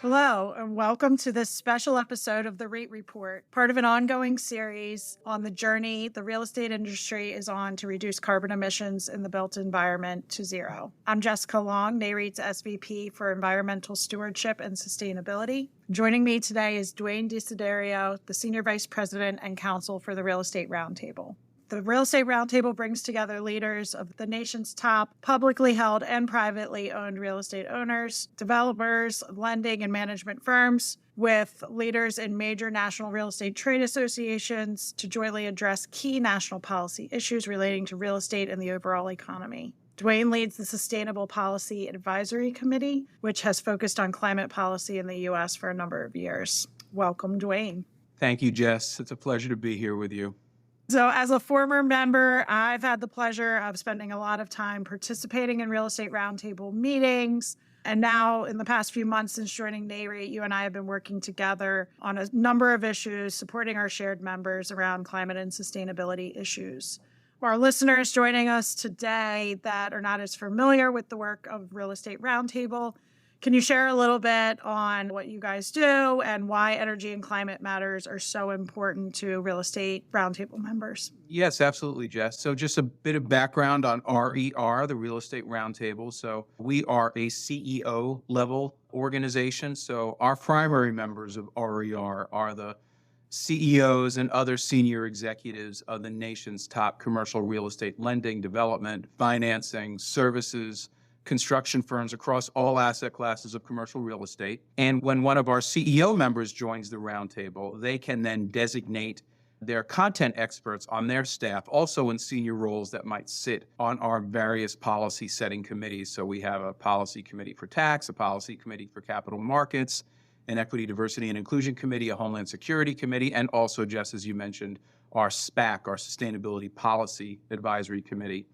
Hello, and welcome to this special episode of the REIT Report, part of an ongoing series on the journey the real estate industry is on to reduce carbon emissions in the built environment to zero. I'm Jessica Long, Nareit's SVP for Environmental Stewardship and Sustainability. Joining me today is Duane Desiderio, the Senior Vice President and Counsel for the Real Estate Roundtable. The Real Estate Roundtable brings together leaders of the nation's top publicly held and privately owned real estate owners, developers, lending and management firms, with leaders in major national real estate trade associations to jointly address key national policy issues relating to real estate and the overall economy. Duane leads the Sustainable Policy Advisory Committee, which has focused on climate policy in the U.S. for a number of years. Welcome, Duane. Thank you, Jess. It's a pleasure to be here with you. So as a former member, I've had the pleasure of spending a lot of time participating in Real Estate Roundtable meetings. And now in the past few months since joining Nareit, you and I have been working together on a number of issues, supporting our shared members around climate and sustainability issues. For our listeners joining us today that are not as familiar with the work of Real Estate Roundtable, can you share a little bit on what you guys do and why energy and climate matters are so important to Real Estate Roundtable members? Yes, absolutely, Jess. So just a bit of background on RER, the Real Estate Roundtable. So we are a CEO level organization. So our primary members of RER are the CEOs and other senior executives of the nation's top commercial real estate lending, development, financing, services, construction firms across all asset classes of commercial real estate. And when one of our CEO members joins the roundtable, they can then designate their content experts on their staff, also in senior roles that might sit on our various policy setting committees. So we have a policy committee for tax, a policy committee for capital markets, an equity, diversity, and inclusion committee, a homeland security committee, and also, just as you mentioned, our SPAC, our Sustainability Policy Advisory Committee.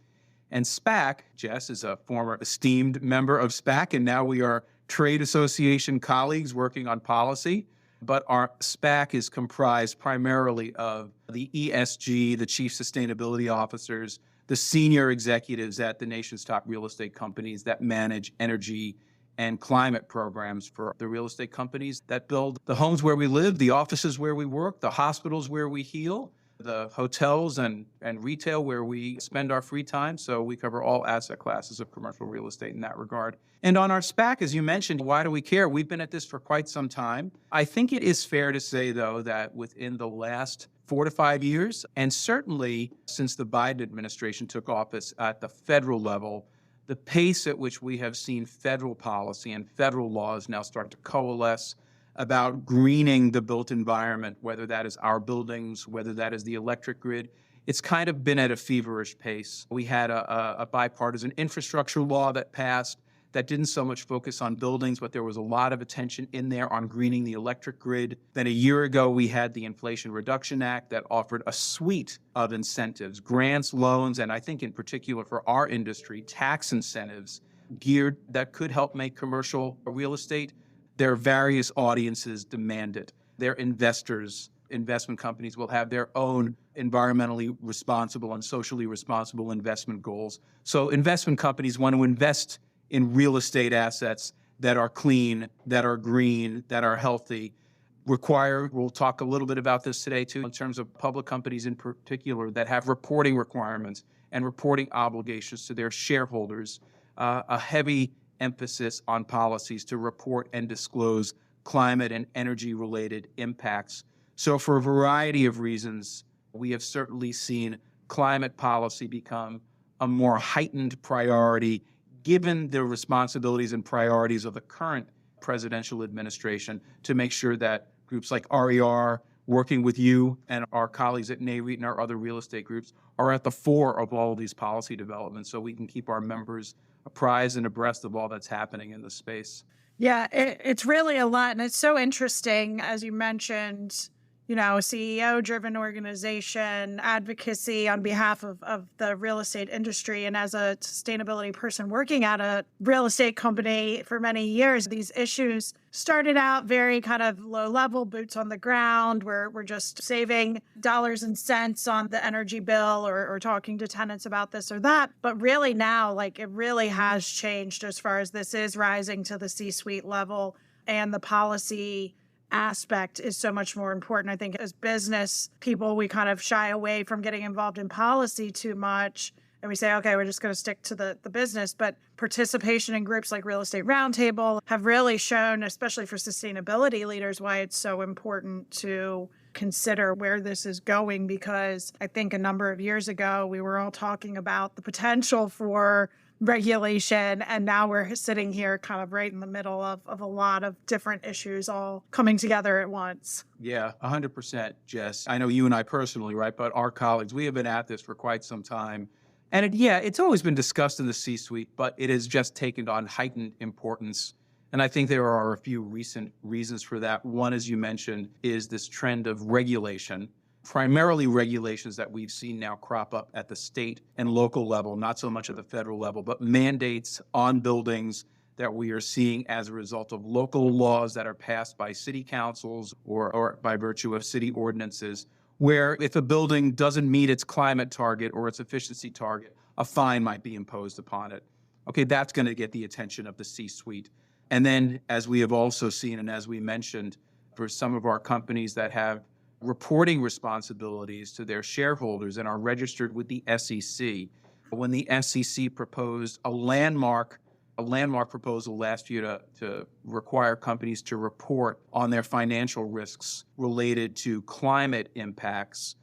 And SPAC, Jess, is a former esteemed member of SPAC, and now we are trade association colleagues working on policy. But our SPAC is comprised primarily of the ESG, the chief sustainability officers, the senior executives at the nation's top real estate companies that manage energy and climate programs for the real estate companies that build the homes where we live, the offices where we work, the hospitals where we heal, the hotels and retail where we spend our free time. So we cover all asset classes of commercial real estate in that regard. And on our SPAC, as you mentioned, why do we care? We've been at this for quite some time. I think it is fair to say, though, that within the last 4 to 5 years, and certainly since the Biden administration took office at the federal level, the pace at which we have seen federal policy and federal laws now start to coalesce about greening the built environment, whether that is our buildings, whether that is the electric grid. It's kind of been at a feverish pace. We had a bipartisan infrastructure law that passed that didn't so much focus on buildings, but there was a lot of attention in there on greening the electric grid. Then a year ago, we had the Inflation Reduction Act that offered a suite of incentives, grants, loans, and I think in particular for our industry, tax incentives geared that could help make commercial real estate. Their various audiences demand it. Their investors, investment companies will have their own environmentally responsible and socially responsible investment goals. So investment companies want to invest in real estate assets that are clean, that are green, that are healthy. We'll talk a little bit about this today too, in terms of public companies in particular that have reporting requirements and reporting obligations to their shareholders, a heavy emphasis on policies to report and disclose climate and energy-related impacts. So for a variety of reasons, we have certainly seen climate policy become a more heightened priority given the responsibilities and priorities of the current presidential administration to make sure that groups like RER, working with you and our colleagues at Nareit and our other real estate groups, are at the fore of all of these policy developments so we can keep our members apprised and abreast of all that's happening in the space. Yeah, it's really a lot. And it's so interesting, as you mentioned, a CEO-driven organization, advocacy on behalf of the real estate industry. And as a sustainability person working at a real estate company for many years, these issues started out very kind of low level, boots on the ground, where we're just saving dollars and cents on the energy bill or talking to tenants about this or that. But really now, it really has changed as far as this is rising to the C-suite level. and the policy aspect is so much more important. I think as business people, we kind of shy away from getting involved in policy too much. And we say, okay, we're just going to stick to the business. But participation in groups like Real Estate Roundtable have really shown, especially for sustainability leaders, why it's so important to consider where this is going. Because I think a number of years ago, we were all talking about the potential for regulation. And now we're sitting here kind of right in the middle of a lot of different issues all coming together at once. Yeah, 100%, Jess. I know you and I personally, right? But our colleagues, we have been at this for quite some time. And it's always been discussed in the C-suite, but it has just taken on heightened importance. And I think there are a few recent reasons for that. One, as you mentioned, is this trend of regulation, primarily regulations that we've seen now crop up at the state and local level, not so much at the federal level, but mandates on buildings that we are seeing as a result of local laws that are passed by city councils or by virtue of city ordinances, where if a building doesn't meet its climate target or its efficiency target, a fine might be imposed upon it. Okay, that's going to get the attention of the C-suite. And then, as we have also seen, and as we mentioned, for some of our companies that have reporting responsibilities to their shareholders and are registered with the SEC, when the SEC proposed a landmark proposal last year to require companies to report on their financial risks related to climate impacts,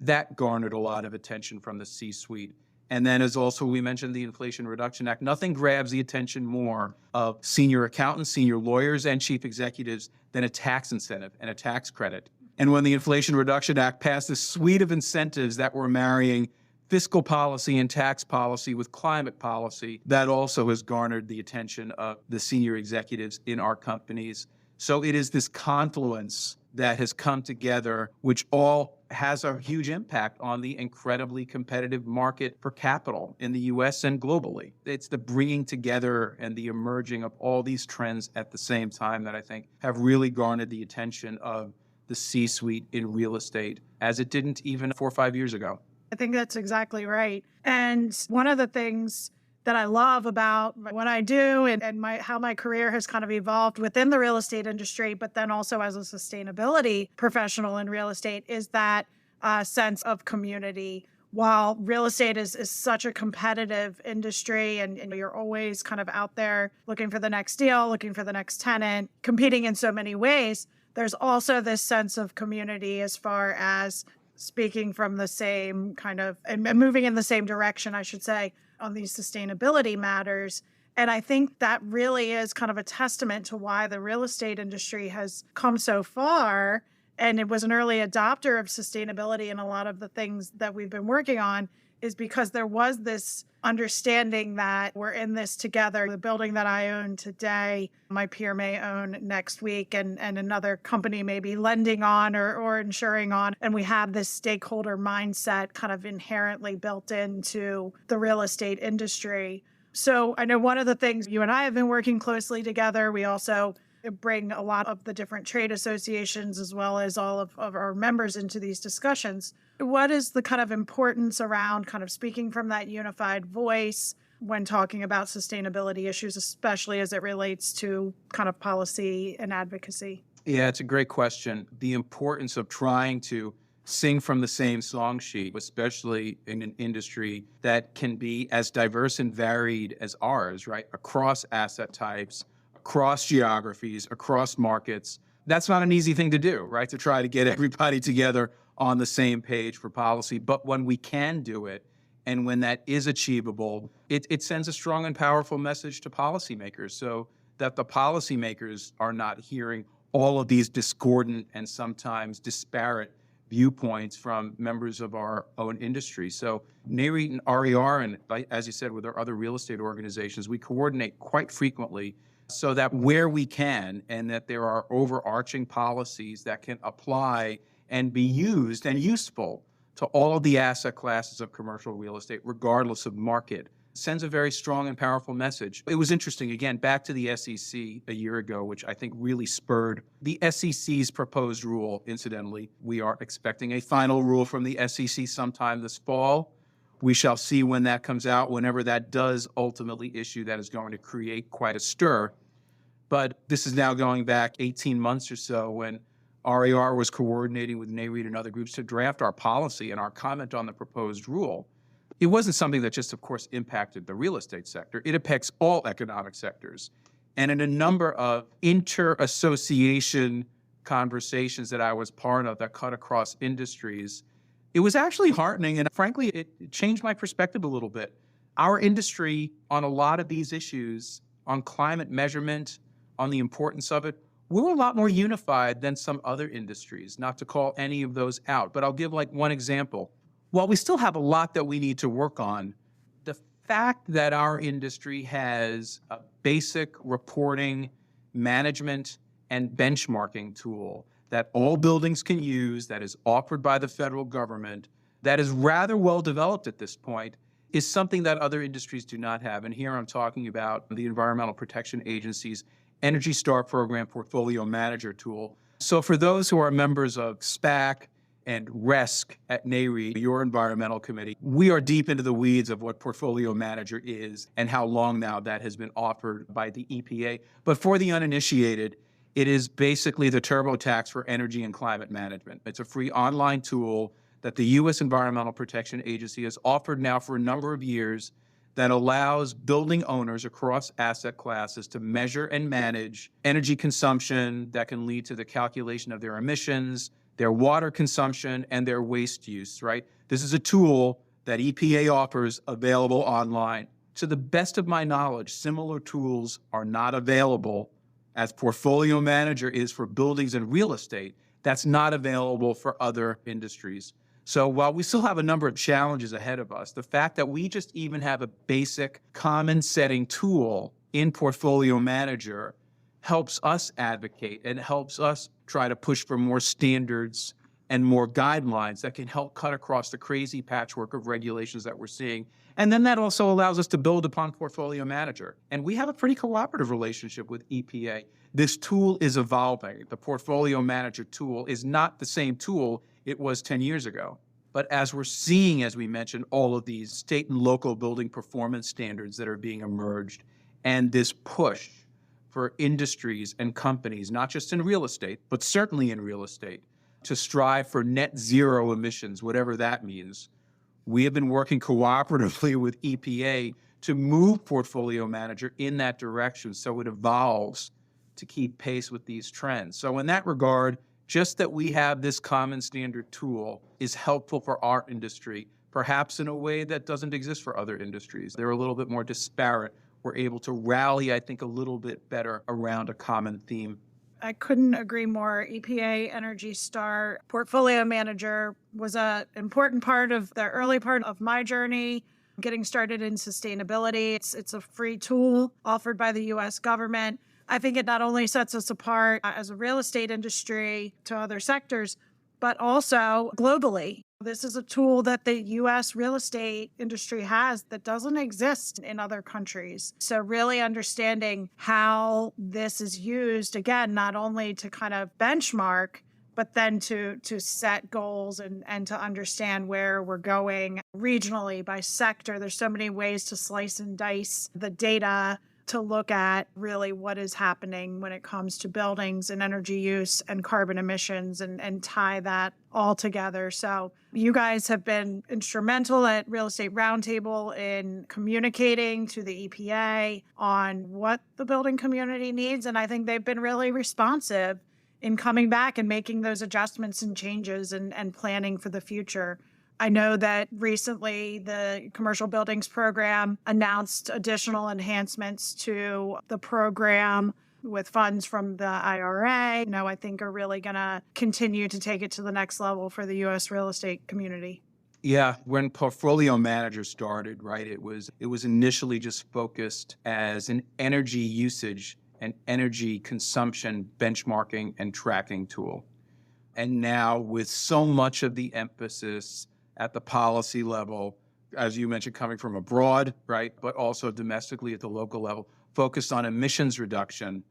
that garnered a lot of attention from the C-suite. And then, as also we mentioned, the Inflation Reduction Act, nothing grabs the attention more of senior accountants, senior lawyers, and chief executives than a tax incentive and a tax credit. And when the Inflation Reduction Act passed a suite of incentives that were marrying fiscal policy and tax policy with climate policy, that also has garnered the attention of the senior executives in our companies. So it is this confluence that has come together, which all has a huge impact on the incredibly competitive market for capital in the US and globally. It's the bringing together and the emerging of all these trends at the same time that I think have really garnered the attention of the C-suite in real estate, as it didn't even 4 or 5 years ago. I think that's exactly right. And one of the things that I love about what I do and how my career has kind of evolved within the real estate industry, but then also as a sustainability professional in real estate, is that sense of community. While real estate is such a competitive industry and you're always kind of out there looking for the next deal, looking for the next tenant, competing in so many ways, there's also this sense of community as far as speaking from the same kind of, and moving in the same direction, I should say, on these sustainability matters. And I think that really is kind of a testament to why the real estate industry has come so far. And it was an early adopter of sustainability, and a lot of the things that we've been working on is because there was this understanding that we're in this together. The building that I own today, my peer may own next week, and another company may be lending on or insuring on. And we have this stakeholder mindset kind of inherently built into the real estate industry. So I know one of the things you and I have been working closely together, we also bring a lot of the different trade associations as well as all of our members into these discussions. What is the kind of importance around kind of speaking from that unified voice when talking about sustainability issues, especially as it relates to kind of policy and advocacy? Yeah, it's a great question. The importance of trying to sing from the same song sheet, especially in an industry that can be as diverse and varied as ours, right? Across asset types, across geographies, across markets. That's not an easy thing to do, right? To try to get everybody together on the same page for policy. But when we can do it, and when that is achievable, it sends a strong and powerful message to policymakers so that the policymakers are not hearing all of these discordant and sometimes disparate viewpoints from members of our own industry. So Nareit and RER, and as you said, with our other real estate organizations, we coordinate quite frequently so that where we can, and that there are overarching policies that can apply and be used and useful to all of the asset classes of commercial real estate, regardless of market, sends a very strong and powerful message. It was interesting, again, back to the SEC a year ago, which I think really spurred the SEC's proposed rule. Incidentally, we are expecting a final rule from the SEC sometime this fall. We shall see when that comes out. Whenever that does ultimately issue, that is going to create quite a stir. But this is now going back 18 months or so when RER was coordinating with Nareit and other groups to draft our policy and our comment on the proposed rule. It wasn't something that just, of course, impacted the real estate sector. It impacts all economic sectors. And in a number of inter-association conversations that I was part of that cut across industries, it was actually heartening. And frankly, it changed my perspective a little bit. Our industry on a lot of these issues, on climate measurement, on the importance of it, we're a lot more unified than some other industries, not to call any of those out. But I'll give like one example. While we still have a lot that we need to work on, the fact that our industry has a basic reporting, management, and benchmarking tool that all buildings can use, that is offered by the federal government, that is rather well developed at this point, is something that other industries do not have. And here I'm talking about the Environmental Protection Agency's Energy Star Program Portfolio Manager tool. So for those who are members of SPAC and RESC at Nareit, your environmental committee, we are deep into the weeds of what Portfolio Manager is and how long now that has been offered by the EPA. But for the uninitiated, it is basically the TurboTax for energy and climate management. It's a free online tool that the U.S. Environmental Protection Agency has offered now for a number of years that allows building owners across asset classes to measure and manage energy consumption that can lead to the calculation of their emissions, their water consumption, and their waste use, right? This is a tool that EPA offers available online. To the best of my knowledge, similar tools are not available as Portfolio Manager is for buildings and real estate. That's not available for other industries. So while we still have a number of challenges ahead of us, the fact that we just even have a basic common setting tool in Portfolio Manager helps us advocate and helps us try to push for more standards and more guidelines that can help cut across the crazy patchwork of regulations that we're seeing. And then that also allows us to build upon Portfolio Manager. And we have a pretty cooperative relationship with EPA. This tool is evolving. The Portfolio Manager tool is not the same tool it was 10 years ago. But as we're seeing, as we mentioned, all of these state and local building performance standards that are being emerged, and this push for industries and companies, not just in real estate, but certainly in real estate, to strive for net zero emissions, whatever that means, we have been working cooperatively with EPA to move Portfolio Manager in that direction so it evolves to keep pace with these trends. So in that regard, just that we have this common standard tool is helpful for our industry, perhaps in a way that doesn't exist for other industries. They're a little bit more disparate. We're able to rally, I think, a little bit better around a common theme. I couldn't agree more. EPA Energy Star Portfolio Manager was an important part of the early part of my journey, getting started in sustainability. It's a free tool offered by the U.S. government. I think it not only sets us apart as a real estate industry to other sectors, but also globally. This is a tool that the U.S. real estate industry has that doesn't exist in other countries. So really understanding how this is used, again, not only to kind of benchmark, but then to set goals and to understand where we're going regionally by sector. There's so many ways to slice and dice the data to look at really what is happening when it comes to buildings and energy use and carbon emissions and tie that all together. So you guys have been instrumental at Real Estate Roundtable in communicating to the EPA on what the building community needs. And I think they've been really responsive in coming back and making those adjustments and changes and planning for the future. I know that recently the Commercial Buildings Program announced additional enhancements to the program with funds from the IRA. I think are really going to continue to take it to the next level for the U.S. real estate community. Yeah, when Portfolio Manager started, right, it was initially just focused as an energy usage and energy consumption benchmarking and tracking tool. And now with so much of the emphasis at the policy level, as you mentioned, coming from abroad, right, but also domestically at the local level, focused on emissions reduction.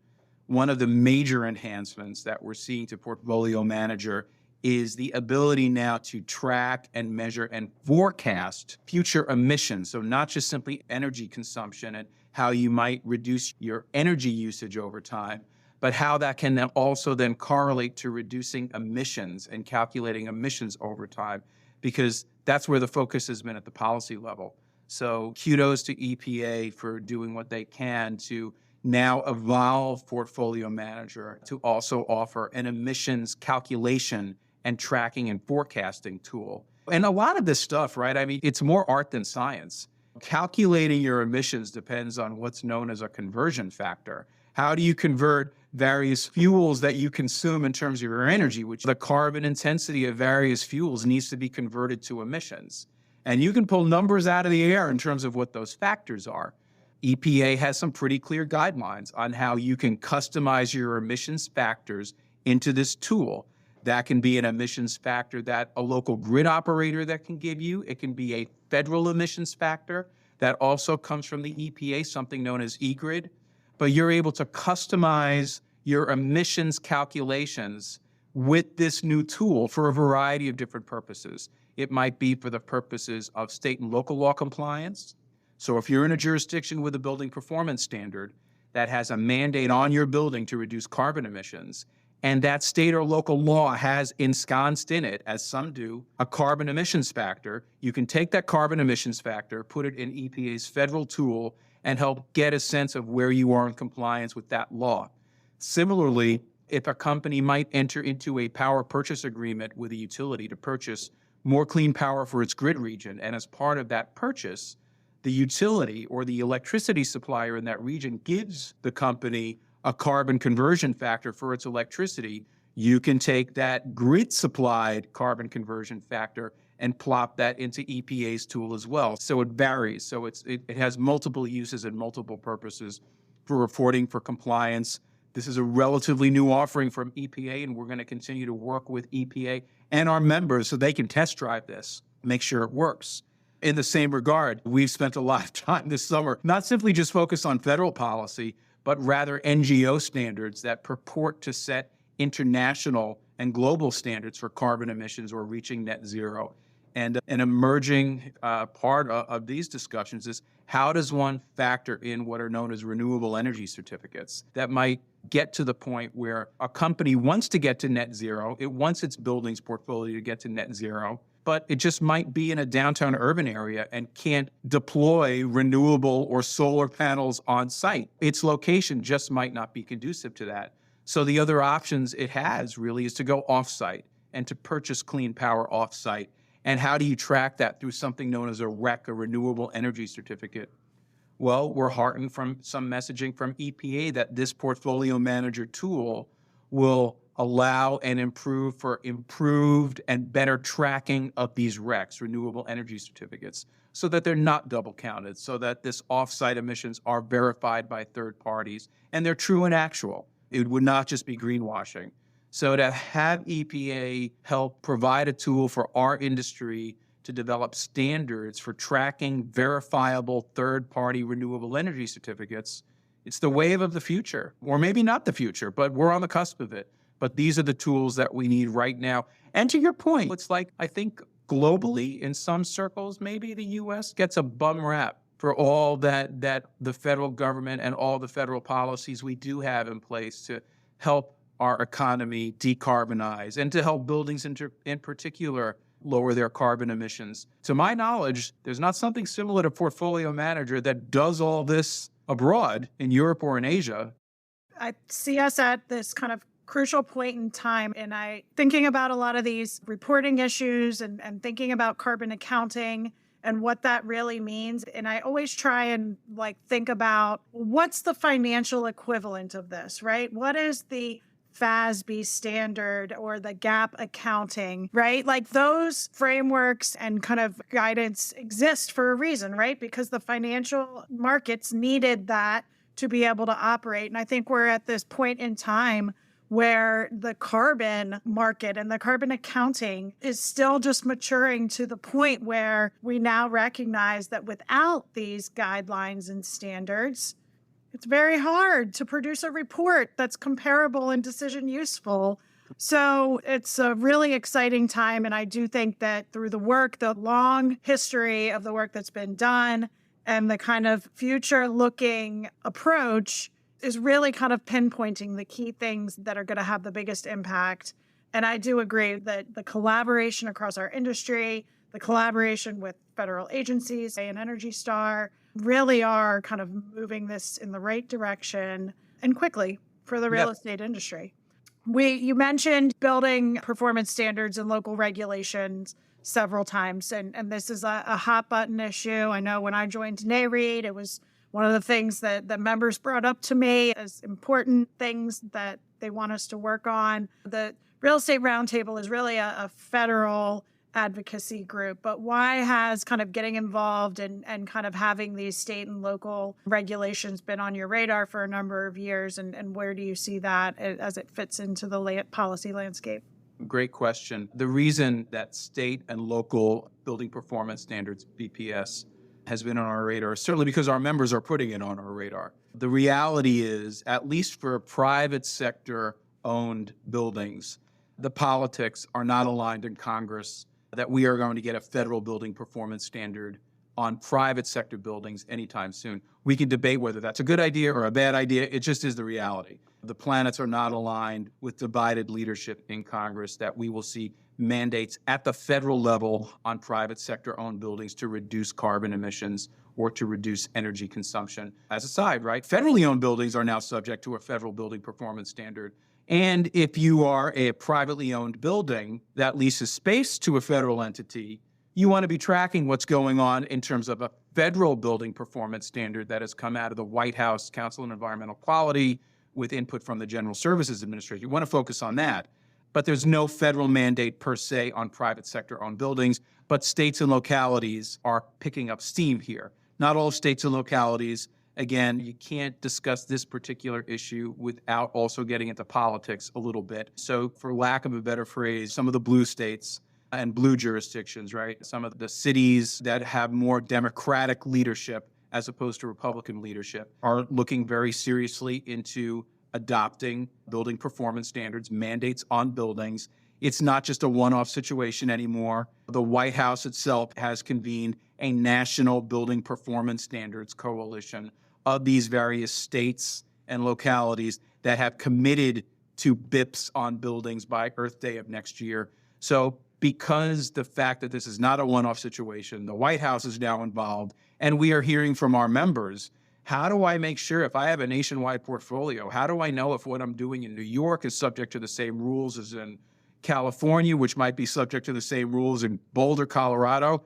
One of the major enhancements that we're seeing to Portfolio Manager is the ability now to track and measure and forecast future emissions. So not just simply energy consumption how you might reduce your energy usage over time, but how that can then also then correlate to reducing emissions and calculating emissions over time, because that's where the focus has been at the policy level. So kudos to EPA for doing what they can to now evolve Portfolio Manager to also offer an emissions calculation and tracking and forecasting tool. And a lot of this stuff, right? I mean, it's more art than science. Calculating your emissions depends on what's known as a conversion factor. How do you convert various fuels that you consume in terms of your energy, which the carbon intensity of various fuels needs to be converted to emissions. And you can pull numbers out of the air in terms of what those factors are. EPA has some pretty clear guidelines on how you can customize your emissions factors into this tool. That can be an emissions factor that a local grid operator that can give you. It can be a federal emissions factor that also comes from the EPA, something known as eGrid. But you're able to customize your emissions calculations with this new tool for a variety of different purposes. It might be for the purposes of state and local law compliance. So if you're in a jurisdiction with a building performance standard that has a mandate on your building to reduce carbon emissions, and that state or local law has ensconced in it, as some do, a carbon emissions factor, you can take that carbon emissions factor, put it in EPA's federal tool, and help get a sense of where you are in compliance with that law. Similarly, if a company might enter into a power purchase agreement with a utility to purchase more clean power for its grid region, and as part of that purchase, the utility or the electricity supplier in that region gives the company a carbon conversion factor for its electricity, you can take that grid-supplied carbon conversion factor and plop that into EPA's tool as well. So it varies. So it has multiple uses and multiple purposes for reporting, for compliance. This is a relatively new offering from EPA, and we're going to continue to work with EPA and our members so they can test drive this, make sure it works. In the same regard, we've spent a lot of time this summer, not simply just focused on federal policy, but rather NGO standards that purport to set international and global standards for carbon emissions or reaching net zero. And an emerging part of these discussions is how does one factor in what are known as renewable energy certificates that might get to the point where a company wants to get to net zero, it wants its buildings portfolio to get to net zero, but it just might be in a downtown urban area and can't deploy renewable or solar panels on site. Its location just might not be conducive to that. So the other options it has really is to go off-site and to purchase clean power off-site. And how do you track that through something known as a REC, a renewable energy certificate? Well, we're heartened from some messaging from EPA that this portfolio manager tool will allow and improve for improved and better tracking of these RECs, renewable energy certificates, so that they're not double counted, so that this off-site emissions are verified by third parties and they're true and actual. It would not just be greenwashing. So to have EPA help provide a tool for our industry to develop standards for tracking verifiable third-party renewable energy certificates, it's the wave of the future, or maybe not the future, but we're on the cusp of it. But these are the tools that we need right now. And to your point, it's like, I think globally, in some circles, maybe the U.S. gets a bum rap for all that the federal government and all the federal policies we do have in place to help our economy decarbonize and to help buildings in particular lower their carbon emissions. To my knowledge, there's not something similar to Portfolio Manager that does all this abroad in Europe or in Asia. I see us at this kind of crucial point in time, and I thinking about a lot of these reporting issues and thinking about carbon accounting and what that really means. And I always try and think about what's the financial equivalent of this, right? What is the FASB standard or the GAAP accounting, right? Like those frameworks and kind of guidance exist for a reason, right? Because the financial markets needed that to be able to operate. And I think we're at this point in time where the carbon market and the carbon accounting is still just maturing to the point where we now recognize that without these guidelines and standards, it's very hard to produce a report that's comparable and decision useful. So it's a really exciting time. And I do think that through the work, the long history of the work that's been done, And the kind of future looking approach is really kind of pinpointing the key things that are going to have the biggest impact. And I do agree that the collaboration across our industry, the collaboration with federal agencies and Energy Star really are kind of moving this in the right direction and quickly for the real estate industry. You mentioned building performance standards and local regulations several times, and this is a hot button issue. I know when I joined Nareit, it was one of the things that the members brought up to me as important things that they want us to work on. The Real Estate Roundtable is really a federal advocacy group, but why has kind of getting involved and kind of having these state and local regulations been on your radar for a number of years, and where do you see that as it fits into the policy landscape? Great question. The reason that state and local building performance standards, BPS, has been on our radar is certainly because our members are putting it on our radar. The reality is, at least for private sector owned buildings, the politics are not aligned in Congress that we are going to get a federal building performance standard on private sector buildings anytime soon. We can debate whether that's a good idea or a bad idea. It just is the reality. The planets are not aligned with divided leadership in Congress that we will see mandates at the federal level on private sector owned buildings to reduce carbon emissions or to reduce energy consumption. As a side, right? Federally owned buildings are now subject to a federal building performance standard. And if you are a privately owned building that leases space to a federal entity, you want to be tracking what's going on in terms of a federal building performance standard that has come out of the White House Council on Environmental Quality with input from the General Services Administration. You want to focus on that. But there's no federal mandate per se on private sector owned buildings, but states and localities are picking up steam here. Not all states and localities. Again, you can't discuss this particular issue without also getting into politics a little bit. So for lack of a better phrase, some of the blue states and blue jurisdictions, right? Some of the cities that have more Democratic leadership as opposed to Republican leadership are looking very seriously into adopting building performance standards, mandates on buildings. It's not just a one-off situation anymore. The White House itself has convened a national building performance standards coalition of these various states and localities that have committed to BIPs on buildings by Earth Day of next year. So because the fact that this is not a one-off situation, the White House is now involved, and we are hearing from our members, how do I make sure if I have a nationwide portfolio, how do I know if what I'm doing in New York is subject to the same rules as in California, which might be subject to the same rules in Boulder, Colorado?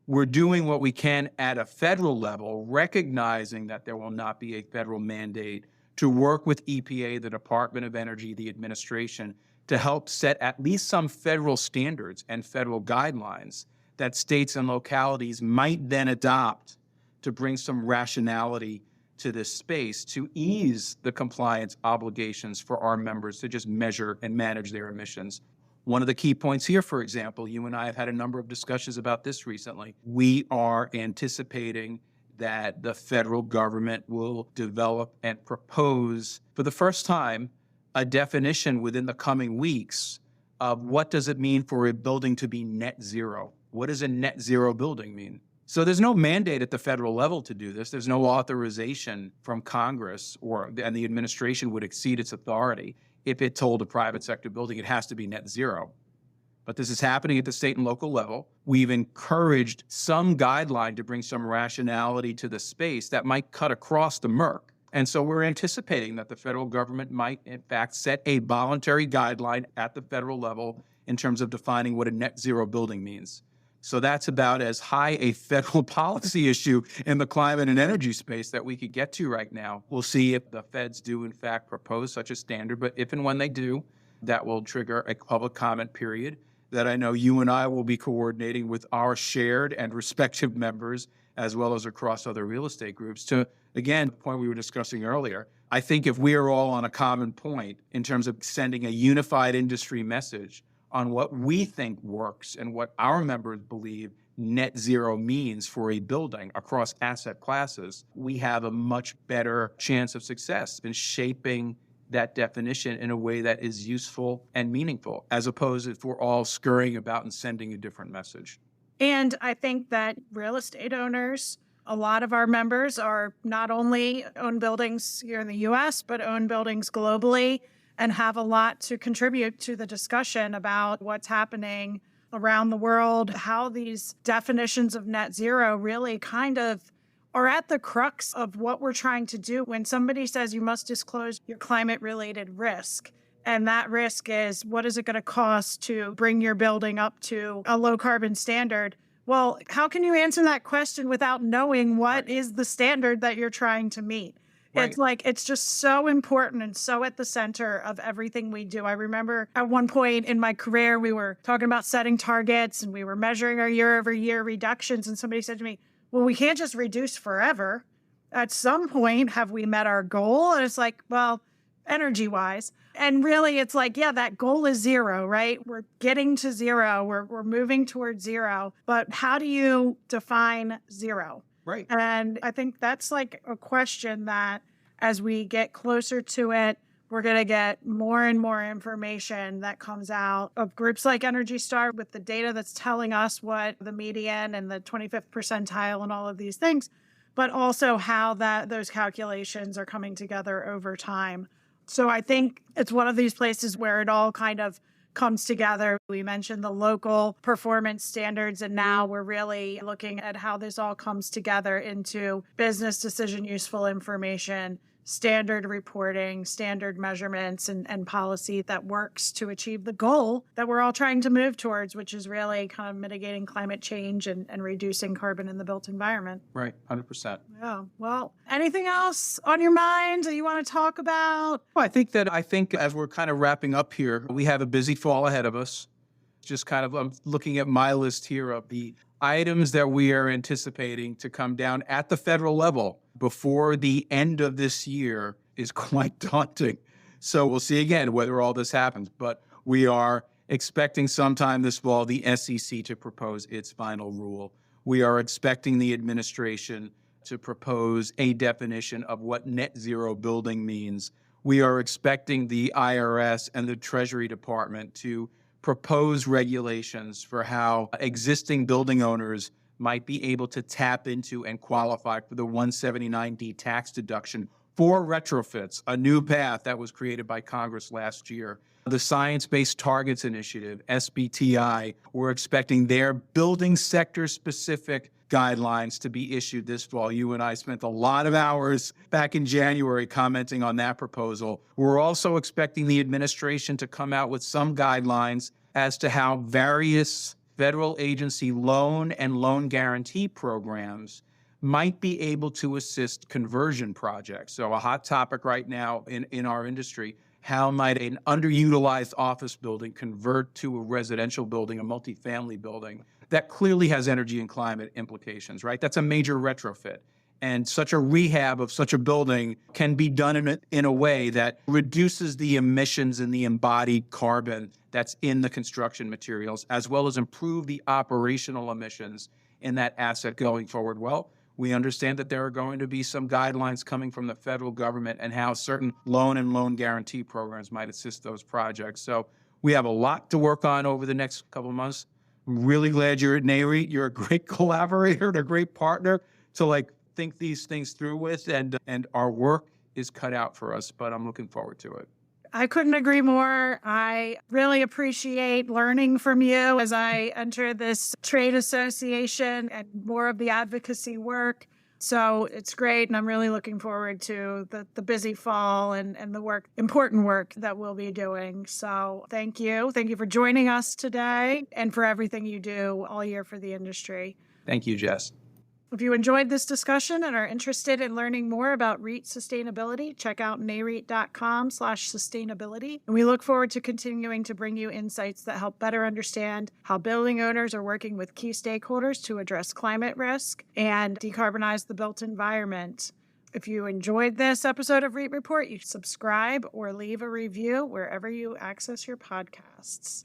We're doing what we can at a federal level, recognizing that there will not be a federal mandate, to work with EPA, the Department of Energy, the administration, to help set at least some federal standards and federal guidelines that states and localities might then adopt to bring some rationality to this space to ease the compliance obligations for our members to just measure and manage their emissions. One of the key points here, for example, you and I have had a number of discussions about this recently. We are anticipating that the federal government will develop and propose for the first time a definition within the coming weeks of what does it mean for a building to be net zero. What does a net zero building mean? So there's no mandate at the federal level to do this. There's no authorization from Congress and the administration would exceed its authority if it told a private sector building it has to be net zero. But this is happening at the state and local level. We've encouraged some guideline to bring some rationality to the space that might cut across the murk. And so we're anticipating that the federal government might, in fact, set a voluntary guideline at the federal level in terms of defining what a net zero building means. So that's about as high a federal policy issue in the climate and energy space that we could get to right now. We'll see if the feds do, in fact, propose such a standard. But if and when they do, that will trigger a public comment period that I know you and I will be coordinating with our shared and respective members, as well as across other real estate groups to, again, the point we were discussing earlier. I think if we are all on a common point in terms of sending a unified industry message on what we think works and what our members believe net zero means for a building across asset classes, we have a much better chance of success in shaping that definition in a way that is useful and meaningful, as opposed to if we're all scurrying about and sending a different message. And I think that real estate owners A lot of our members are not only own buildings here in the US, but own buildings globally and have a lot to contribute to the discussion about what's happening around the world, how these definitions of net zero really kind of are at the crux of what we're trying to do. When somebody says you must disclose your climate related risk, and that risk is what is it going to cost to bring your building up to a low carbon standard? Well, how can you answer that question without knowing what is the standard that you're trying to meet? Right. It's like, it's just so important and so at the center of everything we do. I remember at one point in my career, we were talking about setting targets and we were measuring our year over year reductions. And somebody said to me, well, we can't just reduce forever. At some point, have we met our goal? And it's like, well, energy wise. And really, it's like, yeah, that goal is zero, right? We're getting to zero. We're moving towards zero. But how do you define zero? Right. And I think that's like a question that as we get closer to it, we're going to get more and more information that comes out of groups like Energy Star with the data that's telling us what the median and the 25th percentile and all of these things, but also how those calculations are coming together over time. So I think it's one of these places where it all kind of comes together. We mentioned the local performance standards, and now we're really looking at how this all comes together into business decision useful information, standard reporting, standard measurements, and policy that works to achieve the goal that we're all trying to move towards, which is really kind of mitigating climate change and reducing carbon in the built environment. Right. 100%. Yeah. Well, anything else on your mind that you want to talk about? Well, I think as we're kind of wrapping up here, we have a busy fall ahead of us. Just kind of, I'm looking at my list here of the items that we are anticipating to come down at the federal level before the end of this year is quite daunting. So we'll see again whether all this happens. But we are expecting sometime this fall the SEC to propose its final rule. We are expecting the administration to propose a definition of what net zero building means. We are expecting the IRS and the Treasury Department to propose regulations for how existing building owners might be able to tap into and qualify for the 179D tax deduction for retrofits, a new path that was created by Congress last year. The Science-Based Targets Initiative, SBTI, we're expecting their building sector-specific guidelines to be issued this fall. You and I spent a lot of hours back in January commenting on that proposal. We're also expecting the administration to come out with some guidelines as to how various federal agency loan and loan guarantee programs might be able to assist conversion projects. So a hot topic right now in our industry, how might an underutilized office building convert to a residential building, a multifamily building that clearly has energy and climate implications, right? That's a major retrofit. And such a rehab of such a building can be done in a way that reduces the emissions and the embodied carbon that's in the construction materials, as well as improve the operational emissions in that asset going forward. Well, we understand that there are going to be some guidelines coming from the federal government and how certain loan and loan guarantee programs might assist those projects. So we have a lot to work on over the next couple of months. I'm really glad you're at Nareit. You're a great collaborator and a great partner to think these things through with, and our work is cut out for us, but I'm looking forward to it. I couldn't agree more. I really appreciate learning from you as I enter this trade association and more of the advocacy work. So it's great, and I'm really looking forward to the busy fall and the important work that we'll be doing. So thank you. Thank you for joining us today and for everything you do all year for the industry. Thank you, Jess. If you enjoyed this discussion and are interested in learning more about REIT sustainability, check out nareit.com/sustainability. And we look forward to continuing to bring you insights that help better understand how building owners are working with key stakeholders to address climate risk and decarbonize the built environment. If you enjoyed this episode of REIT Report, you subscribe or leave a review wherever you access your podcasts.